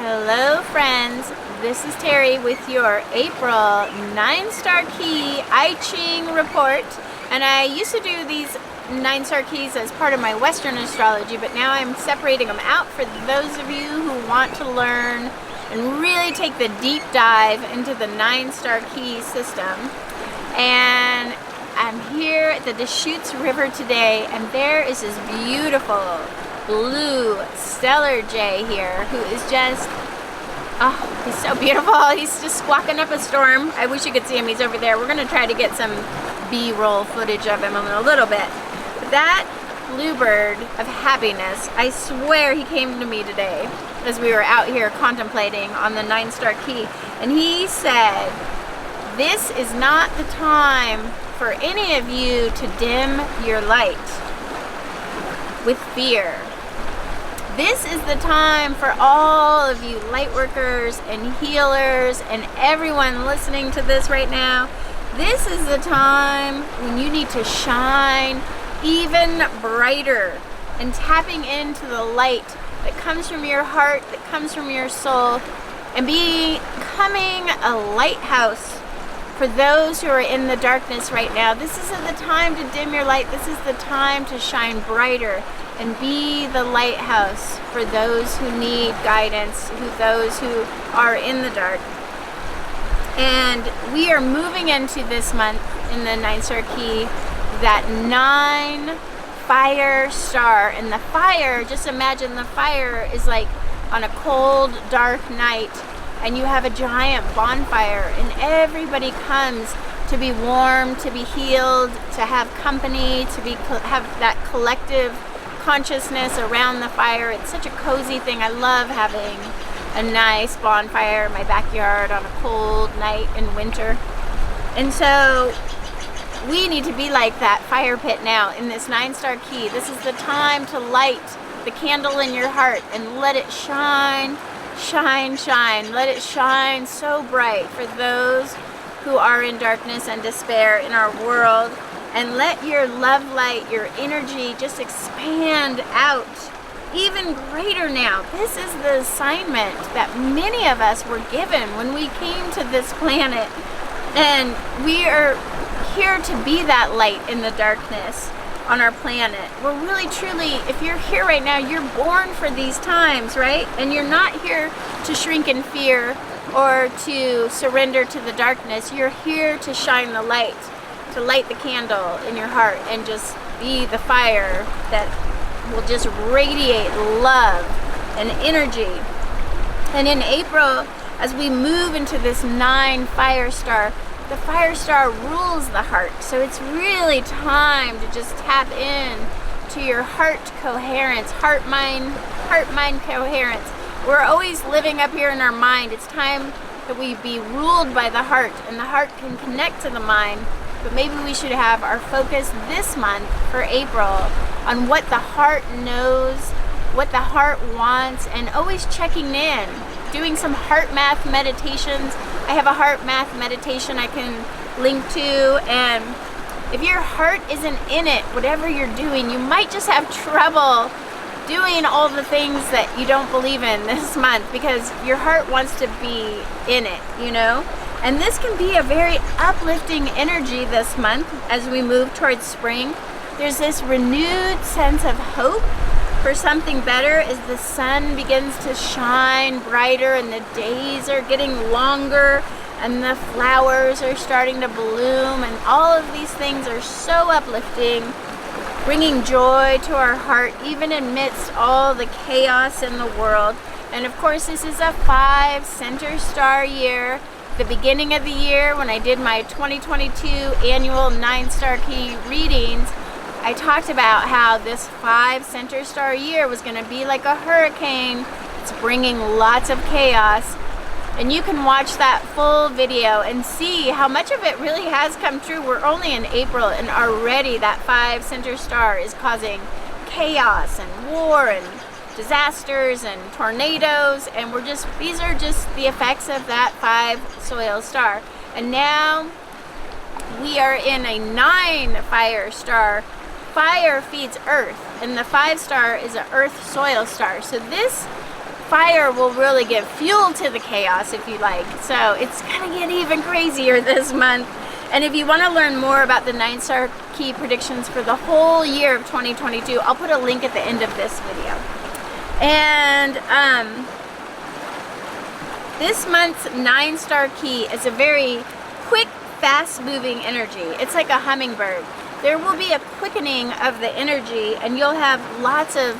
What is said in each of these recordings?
Hello friends, this is Terry with your April 9-star key I Ching report, and I used to do these 9-star keys as part of my Western astrology, but now I'm separating them out for those of you who want to learn and really take the deep dive into the 9-star key system. And I'm here at the Deschutes River today, and there is this beautiful blue stellar jay here who is just, oh, he's so beautiful. He's just squawking up a storm. I wish you could see him. He's over there. We're going to try to get some B-roll footage of him in a little bit. But that bluebird of happiness, I swear he came to me today as we were out here contemplating on the 9-star key, and he said, "This is not the time for any of you to dim your light with fear. This is the time for all of you light workers and healers and everyone listening to this right now. This is the time when you need to shine even brighter and tapping into the light that comes from your heart, that comes from your soul, and becoming a lighthouse for those who are in the darkness right now. This isn't the time to dim your light. This is the time to shine brighter and be the lighthouse for those who need guidance, those who are in the dark." And we are moving into this month in the 9-star key, that 9 fire star. And the fire, just imagine the fire is like on a cold, dark night, and you have a giant bonfire, and everybody comes to be warm, to be healed, to have company, to have that collective consciousness around the fire. It's such a cozy thing. I love having a nice bonfire in my backyard on a cold night in winter. And so we need to be like that fire pit now in this 9-star key. This is the time to light the candle in your heart and let it shine, shine, shine. Let it shine so bright for those who are in darkness and despair in our world. And let your love light, your energy just expand out even greater now. This is the assignment that many of us were given when we came to this planet. And we are here to be that light in the darkness on our planet. We're really, truly, if you're here right now, you're born for these times, right? And you're not here to shrink in fear or to surrender to the darkness. You're here to shine the light, to light the candle in your heart and just be the fire that will just radiate love and energy. And in April, as we move into this 9 fire star, the fire star rules the heart. So it's really time to just tap in to your heart coherence, heart-mind coherence. We're always living up here in our mind. It's time that we be ruled by the heart, and the heart can connect to the mind. But maybe we should have our focus this month for April on what the heart knows, what the heart wants, and always checking in, doing some heart math meditations. I have a heart math meditation I can link to, and if your heart isn't in it, whatever you're doing, you might just have trouble doing all the things that you don't believe in this month because your heart wants to be in it, you know? And this can be a very uplifting energy this month as we move towards spring. There's this renewed sense of hope for something better as the sun begins to shine brighter and the days are getting longer and the flowers are starting to bloom, and all of these things are so uplifting, bringing joy to our heart even amidst all the chaos in the world. And of course, this is a 5 center star year. The beginning of the year, when I did my 2022 annual 9-star key readings, I talked about how this 5 center star year was going to be like a hurricane. It's bringing lots of chaos. And you can watch that full video and see how much of it really has come true. We're only in April, and already that 5 center star is causing chaos and war and disasters and tornadoes, and these are just the effects of that 5 soil star. And now we are in a 9 fire star. Fire feeds earth, and the 5 star is an earth soil star. So this fire will really give fuel to the chaos, if you like. So it's gonna get even crazier this month. And if you want to learn more about the 9-star key predictions for the whole year of 2022, I'll put a link at the end of this video. And this month's 9-star key is a very quick, fast-moving energy. It's like a hummingbird. There will be a quickening of the energy, and you'll have lots of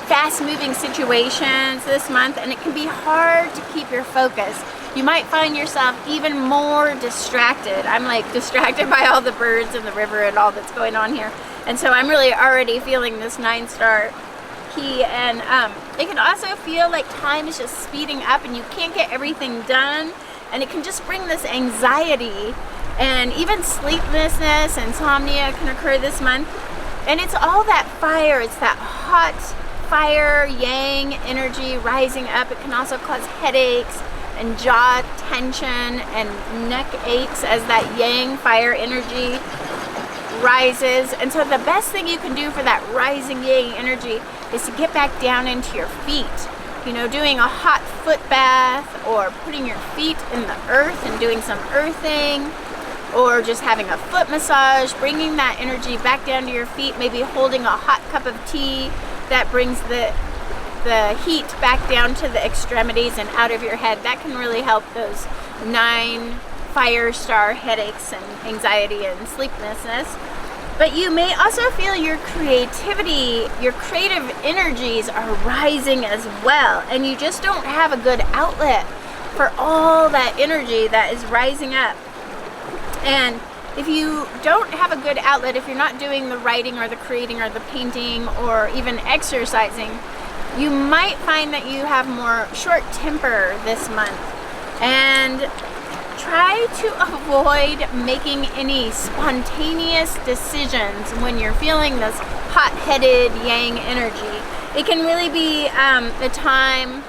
fast-moving situations this month, and it can be hard to keep your focus. You might find yourself even more distracted. I'm like distracted by all the birds in the river and all that's going on here. And so I'm really already feeling this 9-star key. And it can also feel like time is just speeding up and you can't get everything done. And it can just bring this anxiety, and even sleeplessness, insomnia can occur this month. And it's all that fire. It's that hot fire, yang energy rising up. It can also cause headaches and jaw tension and neck aches as that yang fire energy rises. And so the best thing you can do for that rising yang energy is to get back down into your feet. You know, doing a hot foot bath, or putting your feet in the earth and doing some earthing, or just having a foot massage, bringing that energy back down to your feet, maybe holding a hot cup of tea that brings the heat back down to the extremities and out of your head. That can really help those 9 fire star headaches and anxiety and sleeplessness. But you may also feel your creativity, your creative energies are rising as well, and you just don't have a good outlet for all that energy that is rising up. And if you don't have a good outlet, if you're not doing the writing or the creating or the painting or even exercising, you might find that you have more short temper this month. And try to avoid making any spontaneous decisions when you're feeling this hot-headed yang energy. It can really be the time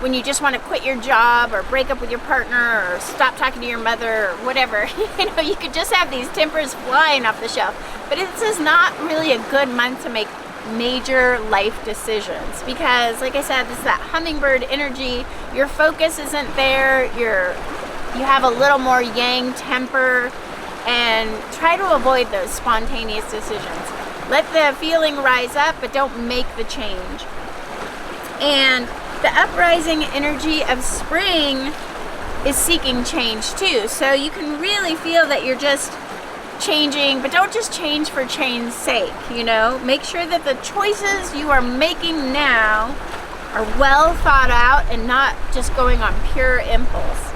when you just want to quit your job or break up with your partner or stop talking to your mother or whatever. You know, you could just have these tempers flying off the shelf. But this is not really a good month to make major life decisions, because like I said, this is that hummingbird energy. Your focus isn't there. You have a little more yang temper, and try to avoid those spontaneous decisions. Let the feeling rise up, but don't make the change. And the uprising energy of spring is seeking change too. So you can really feel that you're just changing, but don't just change for change's sake, you know. Make sure that the choices you are making now are well thought out and not just going on pure impulse.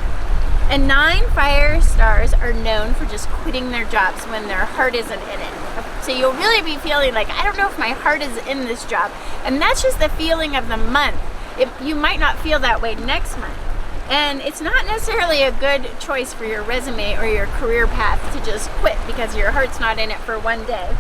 And 9 fire stars are known for just quitting their jobs when their heart isn't in it. So you'll really be feeling like, I don't know if my heart is in this job. And that's just the feeling of the month. You might not feel that way next month. And it's not necessarily a good choice for your resume or your career path to just quit because your heart's not in it for one day.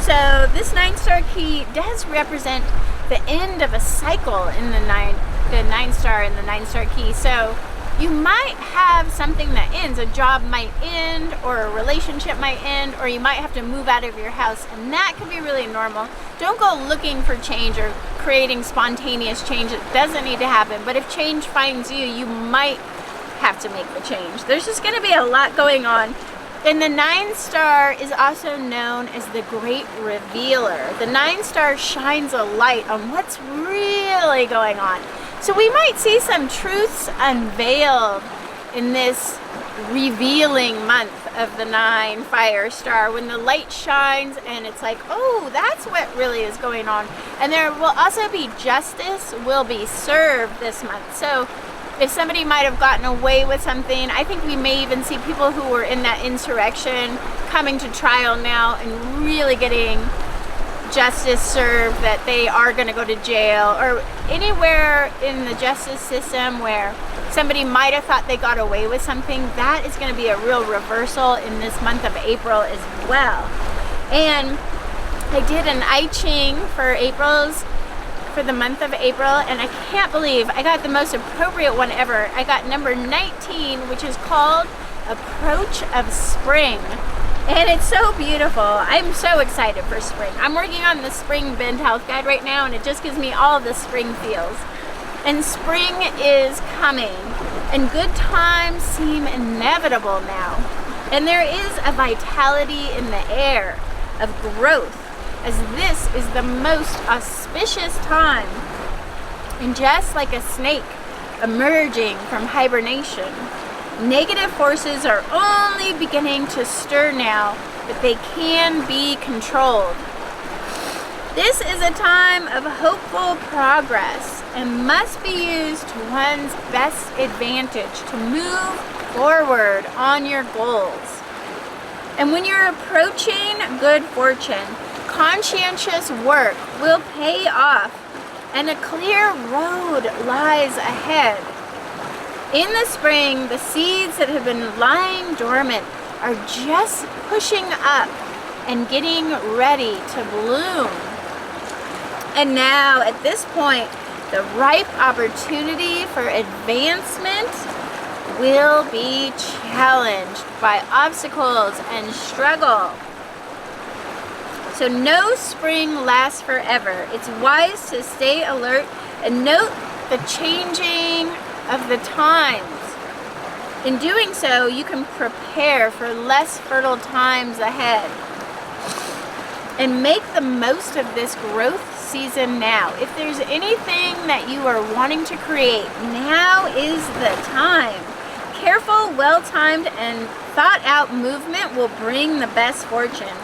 So this 9-star key does represent the end of a cycle in the 9-star and the 9-star key. So you might have something that ends. A job might end, or a relationship might end, or you might have to move out of your house, and that can be really normal. Don't go looking for change or creating spontaneous change. It doesn't need to happen. But if change finds you, you might have to make the change. There's just going to be a lot going on. And the 9-star is also known as the Great Revealer. The 9-star shines a light on what's really going on. So we might see some truths unveiled in this revealing month of the 9 fire star, when the light shines and it's like, oh, that's what really is going on. And there will also be justice will be served this month. So if somebody might have gotten away with something, I think we may even see people who were in that insurrection coming to trial now and really getting justice served, that they are going to go to jail, or anywhere in the justice system where somebody might have thought they got away with something. That is going to be a real reversal in this month of April as well. And I did an I Ching for the month of April, and I can't believe I got the most appropriate one ever. I got number 19, which is called Approach of Spring. And it's so beautiful. I'm so excited for spring. I'm working on the Spring Bend Health Guide right now, and it just gives me all the spring feels. And spring is coming, and good times seem inevitable now. And there is a vitality in the air of growth, as this is the most auspicious time. And just like a snake emerging from hibernation, negative forces are only beginning to stir now, but they can be controlled. This is a time of hopeful progress and must be used to one's best advantage to move forward on your goals. And when you're approaching good fortune, conscientious work will pay off and a clear road lies ahead. In the spring, the seeds that have been lying dormant are just pushing up and getting ready to bloom. And now, at this point, the ripe opportunity for advancement will be challenged by obstacles and struggle. So no spring lasts forever. It's wise to stay alert and note the changing of the times. In doing so, you can prepare for less fertile times ahead. And make the most of this growth season now. If there's anything that you are wanting to create, now is the time. Careful, well-timed, and thought-out movement will bring the best fortune.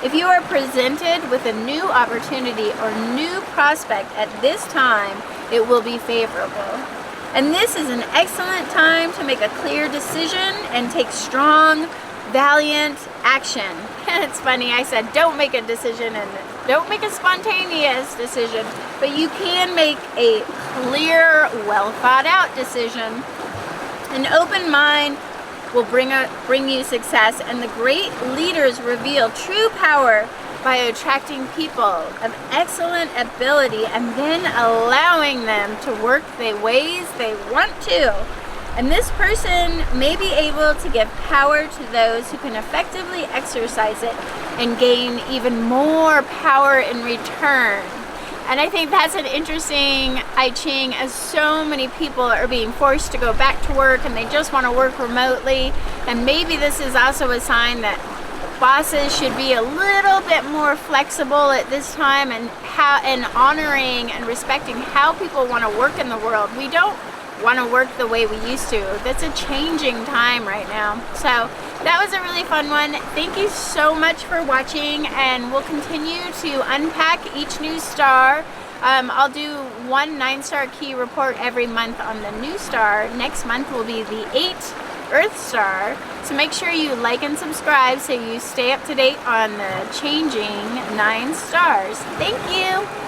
If you are presented with a new opportunity or new prospect at this time, it will be favorable. And this is an excellent time to make a clear decision and take strong, valiant action. It's funny, I said don't make a decision and don't make a spontaneous decision, but you can make a clear, well thought out decision. An open mind will bring you success, and the great leaders reveal true power by attracting people of excellent ability and then allowing them to work the ways they want to. And this person may be able to give power to those who can effectively exercise it and gain even more power in return. And I think that's an interesting I Ching, as so many people are being forced to go back to work and they just want to work remotely. And maybe this is also a sign that bosses should be a little bit more flexible at this time and honoring and respecting how people want to work in the world. We don't want to work the way we used to. That's a changing time right now. So that was a really fun one. Thank you so much for watching, and we'll continue to unpack each new star. I'll do one 9-star key report every month on the new star. Next month will be the 8th Earth star. So make sure you like and subscribe so you stay up to date on the changing 9 stars. Thank you.